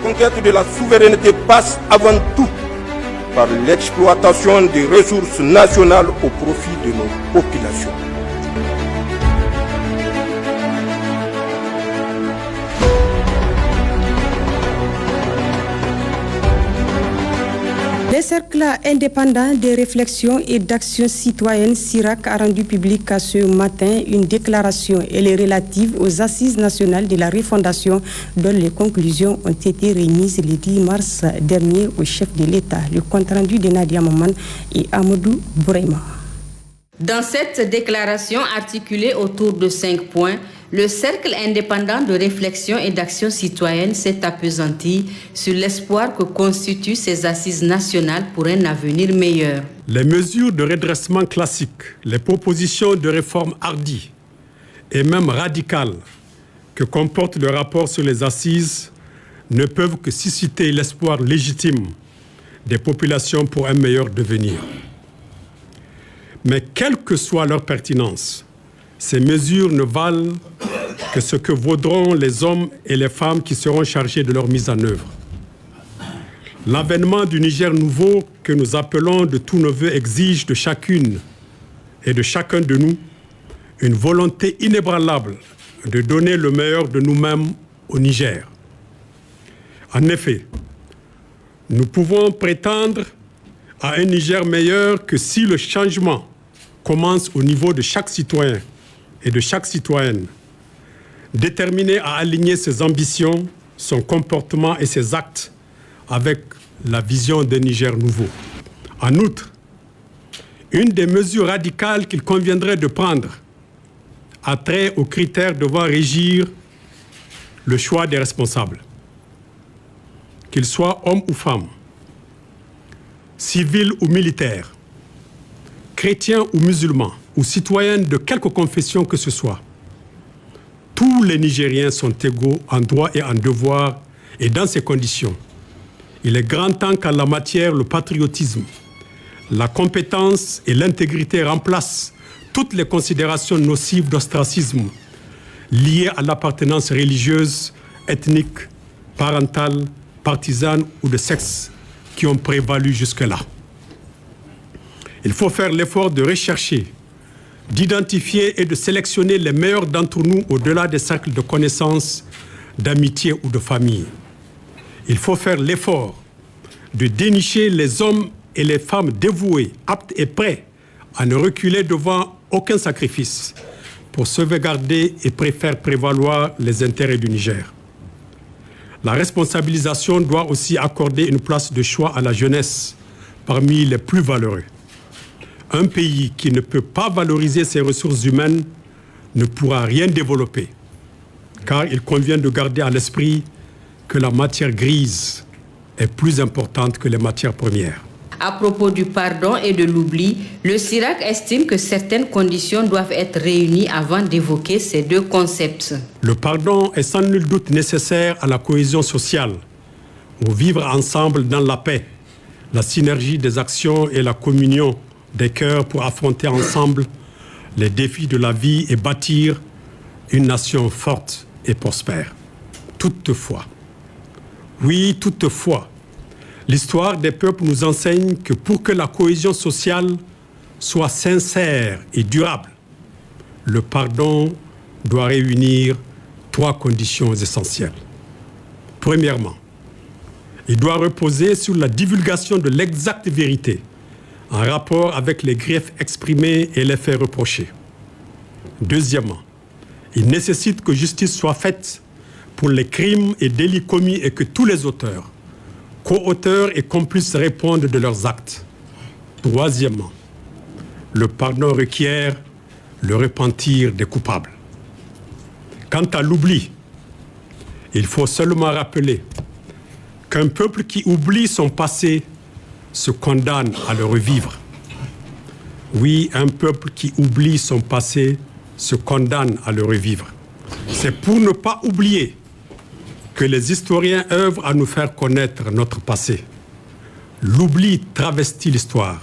conquête de la souveraineté passe avant tout par l'exploitation des ressources nationales au profit de nos populations. Le cercle indépendant de réflexion et d'action citoyenne CIRAC a rendu public ce matin une déclaration. Elle est relative aux assises nationales de la refondation dont les conclusions ont été remises le 10 mars dernier au chef de l'État. Le compte-rendu de Nadia Maman et Amadou Bourema. Dans cette déclaration articulée autour de 5 points, le cercle indépendant de réflexion et d'action citoyenne s'est appesanti sur l'espoir que constituent ces assises nationales pour un avenir meilleur. Les mesures de redressement classiques, les propositions de réforme hardies et même radicales que comporte le rapport sur les assises ne peuvent que susciter l'espoir légitime des populations pour un meilleur devenir. Mais quelle que soit leur pertinence, ces mesures ne valent que ce que vaudront les hommes et les femmes qui seront chargés de leur mise en œuvre. L'avènement du Niger nouveau que nous appelons de tous nos voeux exige de chacune et de chacun de nous une volonté inébranlable de donner le meilleur de nous-mêmes au Niger. En effet, nous pouvons prétendre à un Niger meilleur que si le changement commence au niveau de chaque citoyen et de chaque citoyenne, déterminé à aligner ses ambitions, son comportement et ses actes avec la vision d'un Niger nouveau. En outre, une des mesures radicales qu'il conviendrait de prendre a trait aux critères devant régir le choix des responsables, qu'ils soient hommes ou femmes, civils ou militaires, chrétiens ou musulmans, ou citoyens de quelque confession que ce soit. Tous les Nigériens sont égaux en droit et en devoir, et dans ces conditions, il est grand temps qu'en la matière, le patriotisme, la compétence et l'intégrité remplacent toutes les considérations nocives d'ostracisme liées à l'appartenance religieuse, ethnique, parentale, partisane ou de sexe qui ont prévalu jusque-là. Il faut faire l'effort de rechercher, d'identifier et de sélectionner les meilleurs d'entre nous au-delà des cercles de connaissances, d'amitié ou de famille. Il faut faire l'effort de dénicher les hommes et les femmes dévoués, aptes et prêts à ne reculer devant aucun sacrifice pour sauvegarder et faire prévaloir les intérêts du Niger. La responsabilisation doit aussi accorder une place de choix à la jeunesse parmi les plus valeureux. Un pays qui ne peut pas valoriser ses ressources humaines ne pourra rien développer, car il convient de garder à l'esprit que la matière grise est plus importante que les matières premières. À propos du pardon et de l'oubli, le CIRAC estime que certaines conditions doivent être réunies avant d'évoquer ces deux concepts. Le pardon est sans nul doute nécessaire à la cohésion sociale, au vivre ensemble dans la paix, la synergie des actions et la communion des cœurs pour affronter ensemble les défis de la vie et bâtir une nation forte et prospère. Toutefois, l'histoire des peuples nous enseigne que pour que la cohésion sociale soit sincère et durable, le pardon doit réunir 3 conditions essentielles. Premièrement, il doit reposer sur la divulgation de l'exacte vérité en rapport avec les griefs exprimés et les faits reprochés. Deuxièmement, il nécessite que justice soit faite pour les crimes et délits commis et que tous les auteurs, co-auteurs et complices répondent de leurs actes. Troisièmement, le pardon requiert le repentir des coupables. Quant à l'oubli, il faut seulement rappeler qu'un peuple qui oublie son passé se condamne à le revivre. Oui, un peuple qui oublie son passé se condamne à le revivre. C'est pour ne pas oublier que les historiens œuvrent à nous faire connaître notre passé. L'oubli travestit l'histoire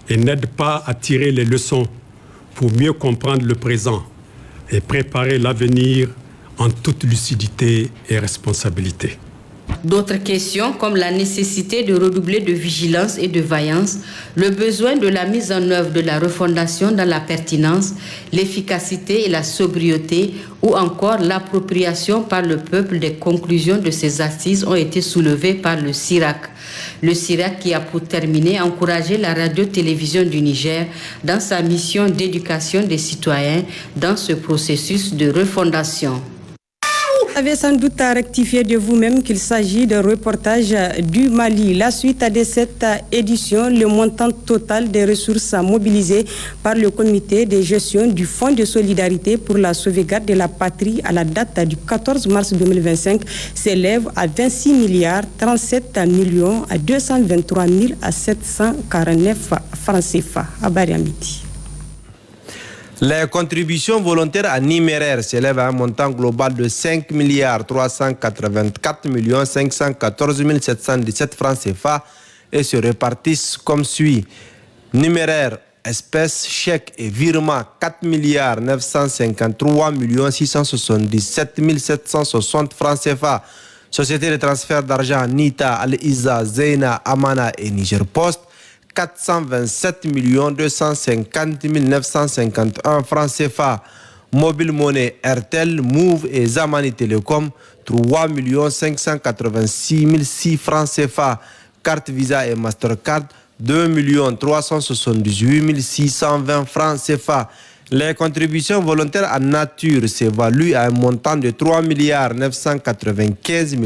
et n'aide pas à tirer les leçons pour mieux comprendre le présent et préparer l'avenir en toute lucidité et responsabilité. D'autres questions comme la nécessité de redoubler de vigilance et de vaillance, le besoin de la mise en œuvre de la refondation dans la pertinence, l'efficacité et la sobriété ou encore l'appropriation par le peuple des conclusions de ces assises ont été soulevées par le CIRAC. Le CIRAC qui a pour terminer encouragé la radio-télévision du Niger dans sa mission d'éducation des citoyens dans ce processus de refondation. Vous avez sans doute à rectifier de vous-même qu'il s'agit d'un reportage du Mali. La suite de cette édition, le montant total des ressources mobilisées par le comité de gestion du Fonds de solidarité pour la sauvegarde de la patrie à la date du 14 mars 2025 s'élève à 26 milliards 37 millions 223 749 francs CFA. Abariamiti. Les contributions volontaires en numéraire s'élèvent à un montant global de 5 milliards 384 millions 514 717 francs CFA et se répartissent comme suit. Numéraire, espèces, chèques et virements 4 milliards 953 millions 677 760 francs CFA. Société de transfert d'argent Nita, Al-Iza, Zeyna, Amana et Niger Post 427 250 951 francs CFA. Mobile Money, Airtel, Move et Zamani Telecom 3 586 006 francs CFA. Carte Visa et Mastercard 2 378 620 francs CFA. Les contributions volontaires en nature s'évaluent à un montant de 3 milliards 995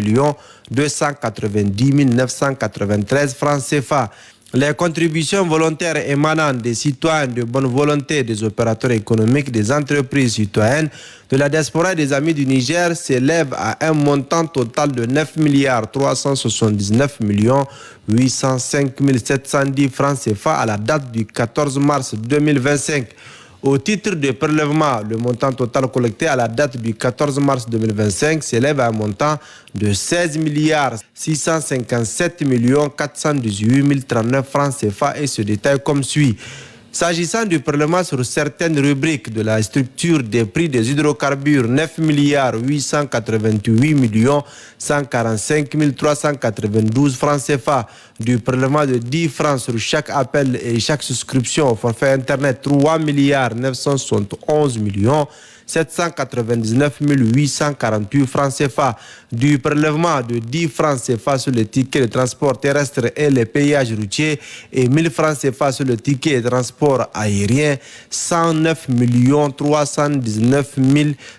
290 993 francs CFA. Les contributions volontaires émanant des citoyens de bonne volonté, des opérateurs économiques, des entreprises citoyennes, de la diaspora et des amis du Niger s'élèvent à un montant total de 9 milliards 379 805 710 francs CFA à la date du 14 mars 2025. Au titre de prélèvement, le montant total collecté à la date du 14 mars 2025 s'élève à un montant de 16 milliards 657 418 039 francs CFA et se détaille comme suit. S'agissant du prélèvement sur certaines rubriques de la structure des prix des hydrocarbures, 9 milliards 888 145 392 francs CFA, du prélèvement de 10 francs sur chaque appel et chaque souscription au forfait Internet, 3 milliards 971 799 848 francs CFA, du prélèvement de 10 francs CFA sur le ticket de transport terrestre et les péages routiers et 1000 francs CFA sur le ticket de transport aérien, 109 319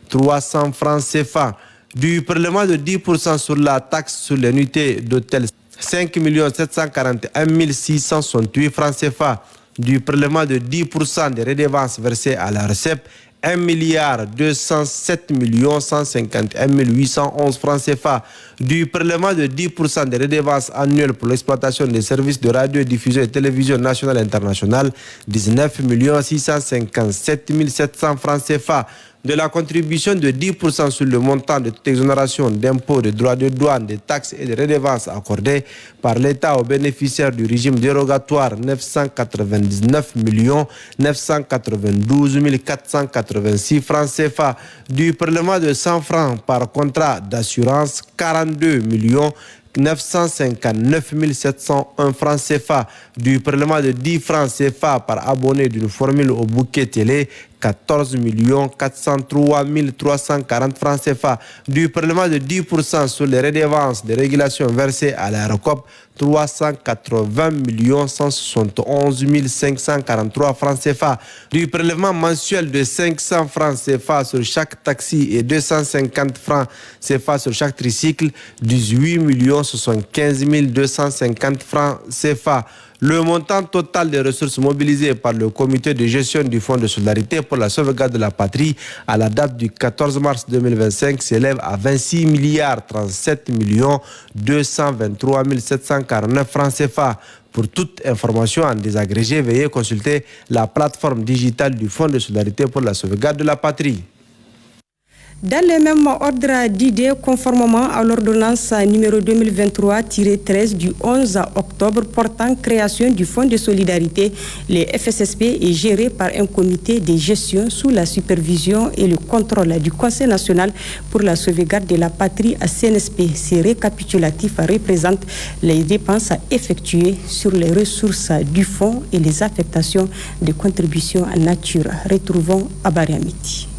300 francs CFA, du prélèvement de 10% sur la taxe sur les nuitées d'hôtel, 5 741 668 francs CFA, du prélèvement de 10% des redevances versées à la RCEP, 1 milliard 207 151 811 francs CFA, du prélèvement de 10% des redevances annuelles pour l'exploitation des services de radio-diffusion et télévision nationale et internationale, 19 657 700 francs CFA, de la contribution de 10% sur le montant de toute exonération d'impôts, de droits de douane, de taxes et de redevances accordées par l'État aux bénéficiaires du régime dérogatoire, 999 992 486 francs CFA, du prélèvement de 100 francs par contrat d'assurance, 42 959 701 francs CFA, du prélèvement de 10 francs CFA par abonné d'une formule au bouquet télé, 14 403 340 francs CFA, du prélèvement de 10% sur les redevances de régulation versées à la RECOP, 380 171 543 francs CFA, du prélèvement mensuel de 500 francs CFA sur chaque taxi et 250 francs CFA sur chaque tricycle, 18 75 250 francs CFA. Le montant total des ressources mobilisées par le comité de gestion du Fonds de solidarité pour la sauvegarde de la patrie à la date du 14 mars 2025 s'élève à 26 milliards 37 223 749 francs CFA. Pour toute information en désagrégé, veuillez consulter la plateforme digitale du Fonds de solidarité pour la sauvegarde de la patrie. Dans le même ordre d'idées, conformément à l'ordonnance numéro 2023-13 du 11 octobre portant création du Fonds de solidarité, le FSSP est géré par un comité de gestion sous la supervision et le contrôle du Conseil national pour la sauvegarde de la patrie à CNSP. Ces récapitulatifs représentent les dépenses effectuées sur les ressources du fonds et les affectations de contributions en nature. Retrouvons Abariamiti.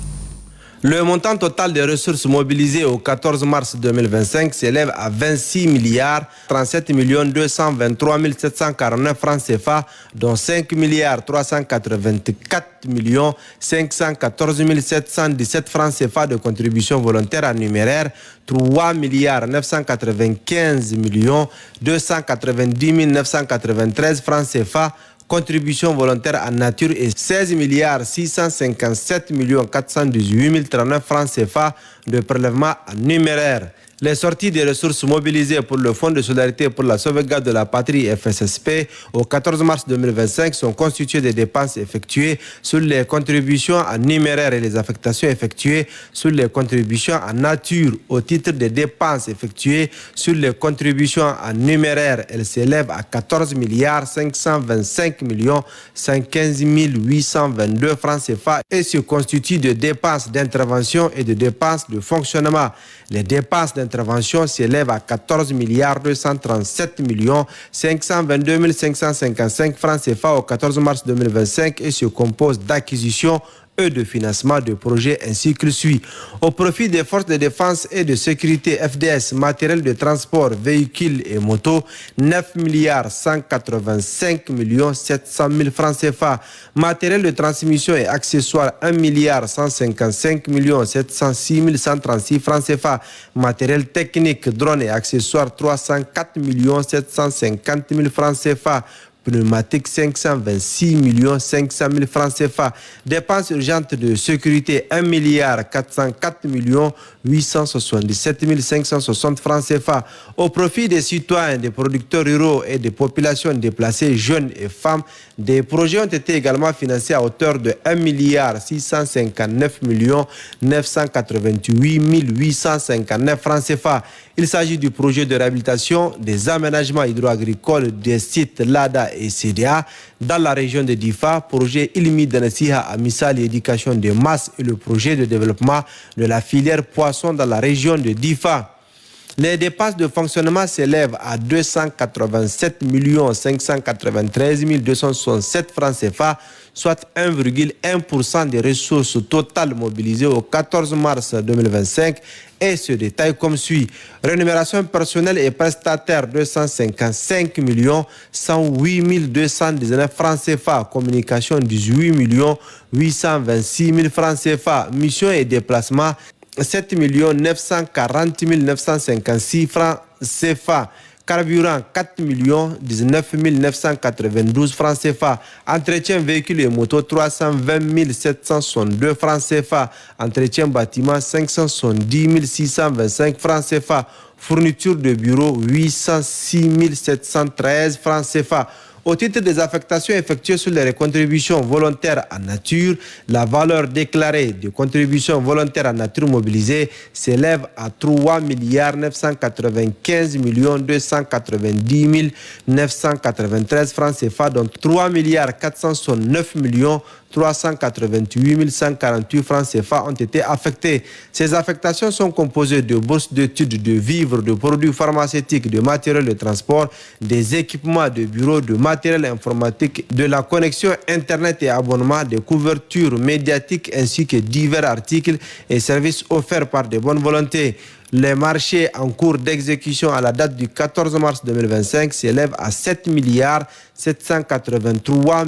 Le montant total des ressources mobilisées au 14 mars 2025 s'élève à 26 milliards 37 223 749 francs CFA, dont 5 milliards 384 514 717 francs CFA de contributions volontaires en numéraire, 3 milliards 995 290 993 francs CFA contributions volontaires en nature et 16 milliards 657 418 039 francs CFA de prélèvement en numéraire. Les sorties des ressources mobilisées pour le Fonds de solidarité pour la sauvegarde de la patrie FSSP au 14 mars 2025 sont constituées des dépenses effectuées sur les contributions en numéraire et les affectations effectuées sur les contributions en nature. Au titre des dépenses effectuées sur les contributions en numéraire, elles s'élèvent à 14 milliards 525 115 822 francs CFA et se constituent de dépenses d'intervention et de dépenses de fonctionnement. Les dépenses d'intervention s'élèvent à 14 milliards 237 522 555 francs CFA au 14 mars 2025 et se composent d'acquisitions de financement de projets ainsi que suit. Au profit des forces de défense et de sécurité FDS, matériel de transport, véhicules et motos, 9 milliards 185 700 000 francs CFA. Matériel de transmission et accessoires, 1 milliard 155 706 136 francs CFA. Matériel technique, drones et accessoires, 304 750 000 francs CFA. Pneumatique 526 500 000 francs CFA. Dépenses urgentes de sécurité 1 milliard 404 877 560 francs CFA. Au profit des citoyens, des producteurs ruraux et des populations déplacées, jeunes et femmes, des projets ont été également financés à hauteur de 1 milliard 659 988 859 francs CFA. Il s'agit du projet de réhabilitation des aménagements hydro-agricoles des sites LADA et CDA dans la région de Difa, projet Ilmi Danasiha à Missali Éducation de masse et le projet de développement de la filière poisson dans la région de Difa. Les dépenses de fonctionnement s'élèvent à 287 593 267 francs CFA, soit 1,1% des ressources totales mobilisées au 14 mars 2025 et se détaille comme suit. Rémunération personnelle et prestataire 255 108 219 francs CFA. Communication 18 826 000 francs CFA. Mission et déplacement 7 940 956 francs CFA. Carburant 4 19 992 francs CFA. Entretien véhicules et motos 320 762 francs CFA. Entretien bâtiment 570 625 francs CFA. Fourniture de bureau 806 713 francs CFA. Au titre des affectations effectuées sur les contributions volontaires en nature, la valeur déclarée de contributions volontaires en nature mobilisées s'élève à 3 milliards 995 290 993 francs CFA, dont 3 milliards 409 388 148 francs CFA ont été affectés. Ces affectations sont composées de bourses d'études, de vivres, de produits pharmaceutiques, de matériel de transport, des équipements de bureaux, de matériel informatique, de la connexion Internet et abonnement, des couvertures médiatiques ainsi que divers articles et services offerts par des bonnes volontés. Les marchés en cours d'exécution à la date du 14 mars 2025 s'élèvent à 7 milliards 783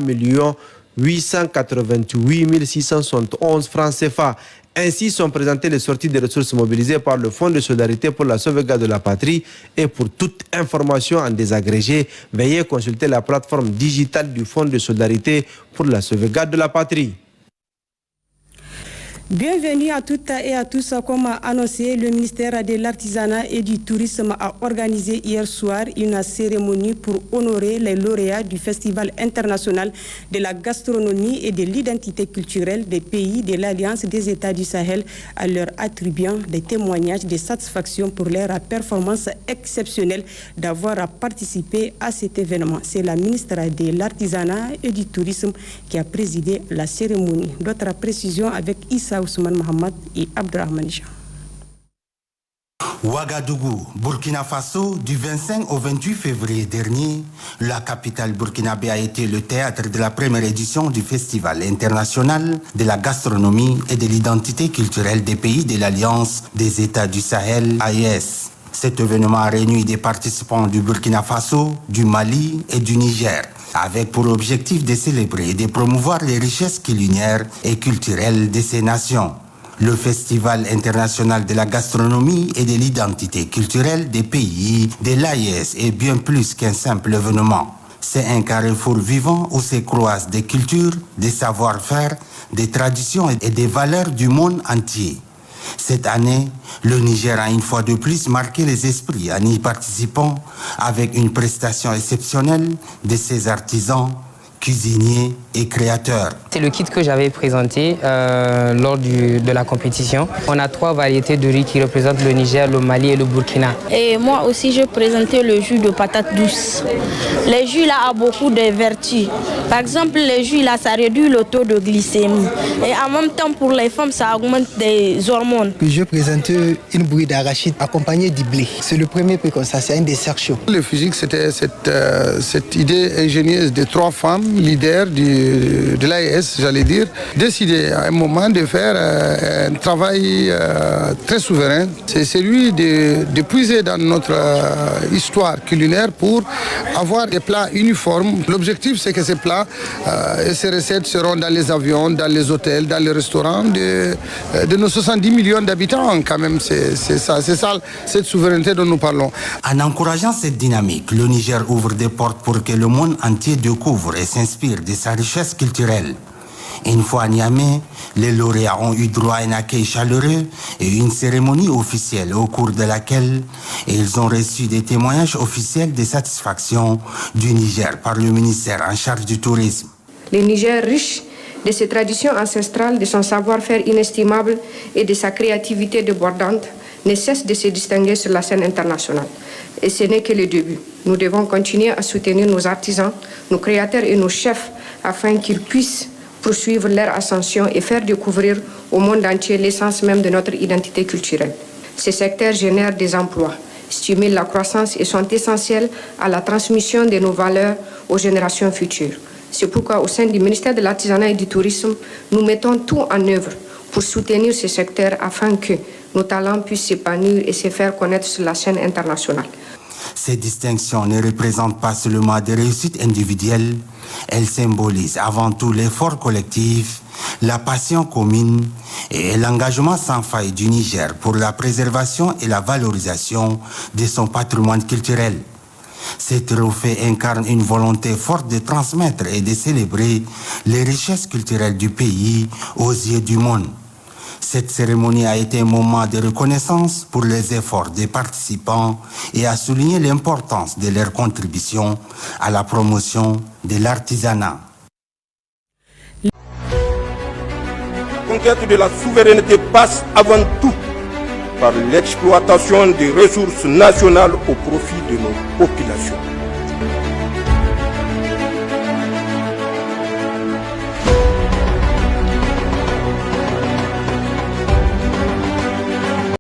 888 671 francs CFA. Ainsi sont présentées les sorties des ressources mobilisées par le Fonds de solidarité pour la sauvegarde de la patrie. Et pour toute information en désagrégé, veuillez consulter la plateforme digitale du Fonds de solidarité pour la sauvegarde de la patrie. Bienvenue à toutes et à tous. Comme annoncé, le ministère de l'Artisanat et du Tourisme a organisé hier soir une cérémonie pour honorer les lauréats du Festival international de la gastronomie et de l'identité culturelle des pays de l'Alliance des États du Sahel, à leur attribuant des témoignages de satisfaction pour leur performance exceptionnelle d'avoir participé à cet événement. C'est la ministre de l'Artisanat et du Tourisme qui a présidé la cérémonie. D'autres précisions avec Issa Ousmane Mohamed et Abdurrahman Jean. Ouagadougou, Burkina Faso, du 25 au 28 février dernier, la capitale burkinabé a été le théâtre de la première édition du Festival international de la gastronomie et de l'identité culturelle des pays de l'Alliance des États du Sahel, AES. Cet événement a réuni des participants du Burkina Faso, du Mali et du Niger, avec pour objectif de célébrer et de promouvoir les richesses culinaires et culturelles de ces nations. Le Festival international de la gastronomie et de l'identité culturelle des pays de l'AES est bien plus qu'un simple événement. C'est un carrefour vivant où se croisent des cultures, des savoir-faire, des traditions et des valeurs du monde entier. Cette année, le Niger a une fois de plus marqué les esprits en y participant avec une prestation exceptionnelle de ses artisans, cuisiniers et créateurs. C'est le kit que j'avais présenté lors de la compétition. On a 3 variétés de riz qui représentent le Niger, le Mali et le Burkina. Et moi aussi, je présentais le jus de patate douce. Le jus là a beaucoup de vertus. Par exemple, le jus là, ça réduit le taux de glycémie. Et en même temps, pour les femmes, ça augmente des hormones. Je présentais une bouillie d'arachide accompagnée du blé. C'est le premier prix comme ça, c'est un dessert chaud. Le physique, c'était cette idée ingénieuse de 3 femmes leaders de l'AES, j'allais dire, décidé à un moment de faire un travail très souverain. C'est celui de puiser dans notre histoire culinaire pour avoir des plats uniformes. L'objectif, c'est que ces plats et ces recettes seront dans les avions, dans les hôtels, dans les restaurants de nos 70 millions d'habitants quand même. C'est ça, cette souveraineté dont nous parlons. En encourageant cette dynamique, le Niger ouvre des portes pour que le monde entier découvre et s'inspire de sa richesse culturelle. Une fois à Niamey, les lauréats ont eu droit à un accueil chaleureux et une cérémonie officielle au cours de laquelle ils ont reçu des témoignages officiels de satisfaction du Niger par le ministère en charge du tourisme. Le Niger, riche de ses traditions ancestrales, de son savoir-faire inestimable et de sa créativité débordante, ne cesse de se distinguer sur la scène internationale. Et ce n'est que le début. Nous devons continuer à soutenir nos artisans, nos créateurs et nos chefs afin qu'ils puissent poursuivre leur ascension et faire découvrir au monde entier l'essence même de notre identité culturelle. Ces secteurs génèrent des emplois, stimulent la croissance et sont essentiels à la transmission de nos valeurs aux générations futures. C'est pourquoi au sein du ministère de l'Artisanat et du Tourisme, nous mettons tout en œuvre pour soutenir ces secteurs afin que nos talents puissent s'épanouir et se faire connaître sur la scène internationale. Ces distinctions ne représentent pas seulement des réussites individuelles, elles symbolisent avant tout l'effort collectif, la passion commune et l'engagement sans faille du Niger pour la préservation et la valorisation de son patrimoine culturel. Ces trophées incarnent une volonté forte de transmettre et de célébrer les richesses culturelles du pays aux yeux du monde. Cette cérémonie a été un moment de reconnaissance pour les efforts des participants et a souligné l'importance de leur contribution à la promotion de l'artisanat. La conquête de la souveraineté passe avant tout par l'exploitation des ressources nationales au profit de nos populations.